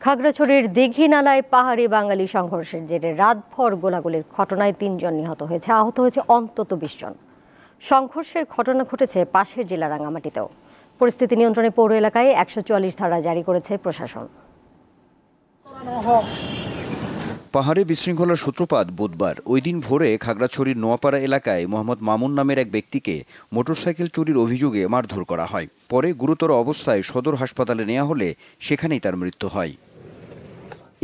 খাগড়াছড়ির দীঘিনালায় পাহাড়ি বাঙালি সংঘর্ষের জেরে রাতভর গোলাগুলির ঘটনায় ৩ জন নিহত হয়েছে, আহত হয়েছে অন্তত ২০ জন। সংঘর্ষের ঘটনা ঘটেছে পাশের জেলা রাঙামাটিতেও। পরিস্থিতি নিয়ন্ত্রণে পৌর এলাকায় ১৪৪ ধারা জারি করেছে প্রশাসন। পাহাড়ে বিশৃঙ্খলার সূত্রপাত বুধবার। ওই দিন ভোরে খাগড়াছড়ির নোয়াপাড়া এলাকায় মোহাম্মদ মামুন নামের এক ব্যক্তিকে মোটরসাইকেল চুরির অভিযোগে মারধর করা হয়। পরে গুরুতর অবস্থায় সদর হাসপাতালে নেওয়া হলে সেখানেই তার মৃত্যু হয়।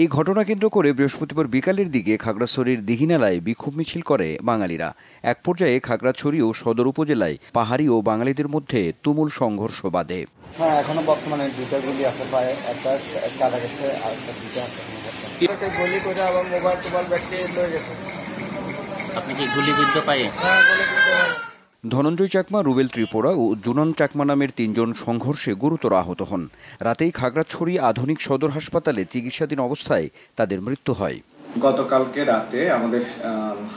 এই ঘটনা কেন্দ্র করে বৃহস্পতিবার বিকালের দিকে খাগড়াছড়ির দীঘিনালায় বিক্ষোভ মিছিল করে বাঙালিরা। এক পর্যায়ে খাগড়াছড়ি ও সদর উপজেলায় পাহাড়ি ও বাঙালিদের মধ্যে তুমুল সংঘর্ষ বাধে। এখনো বর্তমানে দুটো গুলি আছে, প্রায় একটা কাটা গেছে আর একটা দুটো আছে। গুলি করে আবার মোবাইল ব্যাটারি লয়ে গেছে। আপনি কি গুলিবিদ্ধ পায়? হ্যাঁ, গুলিবিদ্ধ। ধনঞ্জয় চাকমা, রুবেল ত্রিপুরা ও জুনান চাকমা নামের ৩ জন সংঘর্ষে গুরুতর আহত হন। রাতেই খাগড়াছড়ি আধুনিক সদর হাসপাতালে চিকিৎসাধীন অবস্থায় তাদের মৃত্যু হয়। গতকালকে রাতে আমাদের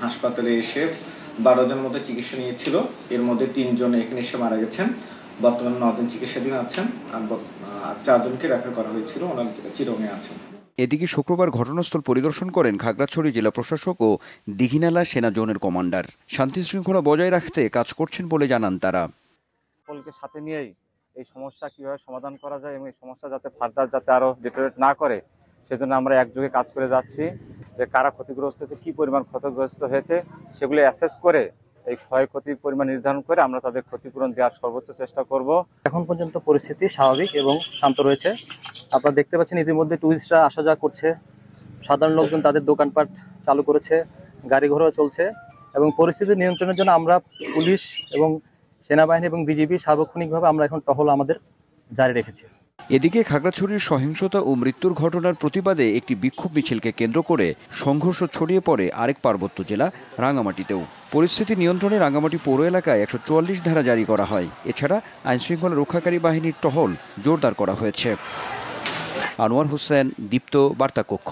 হাসপাতালে এসে ১২ জন মতো চিকিৎসা নিয়েছিল। এর মধ্যে ৩ জন এখানে এসে মারা গেছেন। বর্তমানে ৯ জন চিকিৎসাধীন আছেন আর ৪ জনকে রেফার করা হয়েছিল, ওনার চিরঙে আছেন। এদিকে শুক্রবার ঘটনাস্থল পরিদর্শন করেন খাগড়াছড়ি জেলা প্রশাসক ও দীঘিনালা সেনা জোনের কমান্ডার। শান্তি শৃঙ্খলা বজায় রাখতে কাজ করছেন বলে জানান তারা। সকলকে সাথে নিয়েই এই সমস্যা কিভাবে সমাধান করা যায় এবং এই সমস্যা যাতে ফার্দার যাতে আরো ডিটেরিয়েট না করে সেজন্য আমরা একযোগে কাজ করে যাচ্ছি। যে কারা ক্ষতিগ্রস্ত হয়েছে, কি পরিমাণ ক্ষতিগ্রস্ত হয়েছে সেগুলো অ্যাসেস করে এই ক্ষয়ক্ষতির পরিমাণ নির্ধারণ করে আমরা তাদের ক্ষতিপূরণ দেওয়ার সর্বোচ্চ চেষ্টা করব। এখন পর্যন্ত পরিস্থিতি স্বাভাবিক এবং শান্ত রয়েছে। আপনারা দেখতে পাচ্ছেন ইতিমধ্যে টুরিস্টরা আসা যাওয়া করছে, সাধারণ লোকজন তাদের দোকানপাট চালু করেছে, গাড়ি ঘোড়াও চলছে এবং পরিস্থিতি নিয়ন্ত্রণের জন্য আমরা পুলিশ এবং সেনাবাহিনী এবং বিজিবি সার্বক্ষণিকভাবে আমরা এখন টহল আমাদের জারি রেখেছি। এদিকে খাগড়াছড়ির সহিংসতা ও মৃত্যুর ঘটনার প্রতিবাদে একটি বিক্ষোভ মিছিলকে কেন্দ্র করে সংঘর্ষ ছড়িয়ে পড়ে আরেক পার্বত্য জেলা রাঙামাটিতেও। পরিস্থিতি নিয়ন্ত্রণে রাঙামাটি পৌর এলাকায় ১৪৪ ধারা জারি করা হয়। এছাড়া আইনশৃঙ্খলা রক্ষাকারী বাহিনীর টহল জোরদার করা হয়েছে। আনোয়ার হোসেন, দীপ্ত, বার্তা কক্ষ।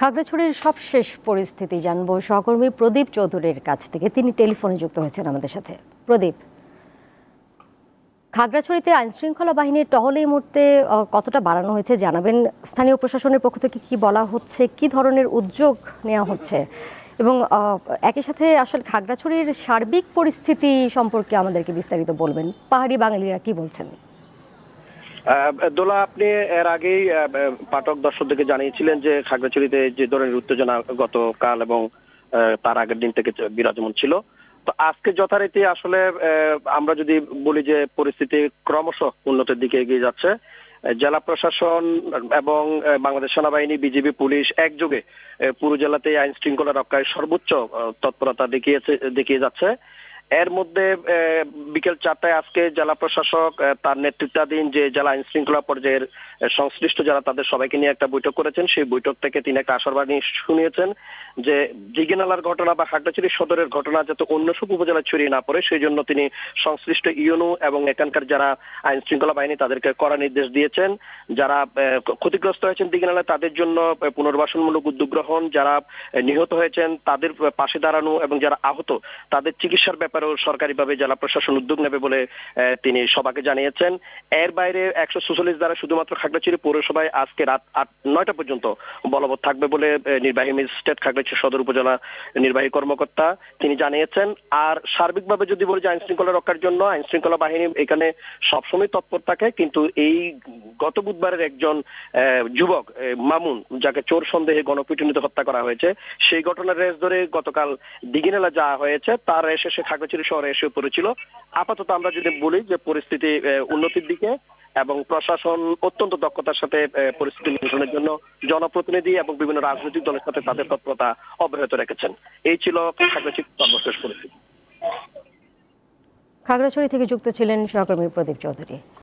খাগড়াছড়ির সবশেষ পরিস্থিতি জানবো সহকর্মী প্রদীপ চৌধুরীর কাছ থেকে। তিনি টেলিফোনে যুক্ত হয়েছেন আমাদের সাথে। প্রদীপ, খাগড়াছড়িতে আইনশৃঙ্খলা বাহিনীর টহল এই মুহূর্তে কতটা বাড়ানো হয়েছে জানাবেন? স্থানীয় প্রশাসনের পক্ষ থেকে কি বলা হচ্ছে, কি ধরনের উদ্যোগ নেওয়া হচ্ছে এবং একই সাথে আসলে খাগড়াছড়ির সার্বিক পরিস্থিতি সম্পর্কে আমাদেরকে বিস্তারিত বলবেন। পাহাড়ি বাঙালিরা কি বলছেন? দোলা, আপনি এর আগেই পাঠক দর্শকদেরকে জানিয়েছিলেন যে খাগড়াছড়িতে যে ধরনের উত্তেজনা গতকাল এবং তার আগের দিন থেকে বিরাজমান ছিল। তো আজকে যথারীতি আসলে আমরা যদি বলি যে পরিস্থিতি ক্রমশ উন্নতির দিকে এগিয়ে যাচ্ছে। জেলা প্রশাসন এবং বাংলাদেশ সেনাবাহিনী, বিজিবি, পুলিশ একযোগে পুরো জেলাতে আইন শৃঙ্খলা রক্ষায় সর্বোচ্চ তৎপরতা দেখিয়ে যাচ্ছে। এর মধ্যে বিকেল ৪টায় আজকে জেলা প্রশাসক তার নেতৃত্বাধীন যে জেলা আইন শৃঙ্খলা পর্যায়ের সংশ্লিষ্ট যারা তাদের সবাইকে নিয়ে একটা বৈঠক করেছেন। সেই বৈঠক থেকে তিনি একটা আশাবাণী শুনিয়েছেন যে দীঘিনালার ঘটনা বা খাগড়াছড়ি সদরের ঘটনা যাতে অন্য সব উপজেলায় ছড়িয়ে না পড়ে সেই জন্য তিনি সংশ্লিষ্ট ইউনো এবং এখানকার যারা আইন শৃঙ্খলা বাহিনী তাদেরকে কড়া নির্দেশ দিয়েছেন। যারা ক্ষতিগ্রস্ত হয়েছেন দীঘিনালায় তাদের জন্য পুনর্বাসনমূলক উদ্যোগ গ্রহণ, যারা নিহত হয়েছেন তাদের পাশে দাঁড়ানো এবং যারা আহত তাদের চিকিৎসার ব্যাপারেও সরকারিভাবে জেলা প্রশাসন উদ্যোগ নেবে বলে তিনি সবাইকে জানিয়েছেন। এর বাইরে ১৪৪ দ্বারা শুধুমাত্র খাগড়াছড়ি পৌরসভায় আজকে রাত ৯টা পর্যন্ত বলবৎ থাকবে বলে নির্বাহী ম্যাজিস্ট্রেট খাগড়াছড়ি সদর উপজেলা নির্বাহী কর্মকর্তা তিনি জানিয়েছেন। আর সার্বিকভাবে যদি বলি যে আইন শৃঙ্খলা রক্ষার জন্য আইন শৃঙ্খলা বাহিনী এখানে সবসময় তৎপর থাকে, কিন্তু এই গত বুধবারের একজন যুবক মামুন যাকে চোর সন্দেহে গণপিটুনিতে হত্যা করা হয়েছে সেই ঘটনার রেস ধরে গতকাল দীঘিনালা যাওয়া হয়েছে। তার রেস এসে খাগড়াছড়ি শহরে এসে পড়েছিল। আপাতত আমরা যদি বলি যে পরিস্থিতি উন্নতির দিকে এবং প্রশাসন অত্যন্ত দক্ষতার সাথে পরিস্থিতি নিয়ন্ত্রণের জন্য জনপ্রতিনিধি এবং বিভিন্ন রাজনৈতিক দলের সাথে তাদের তৎপরতা অব্যাহত রেখেছেন। এই ছিল খাগড়াছড়ির সর্বশেষ পরিস্থিতি। খাগড়াছড়ি থেকে যুক্ত ছিলেন সহকর্মী প্রদীপ চৌধুরী।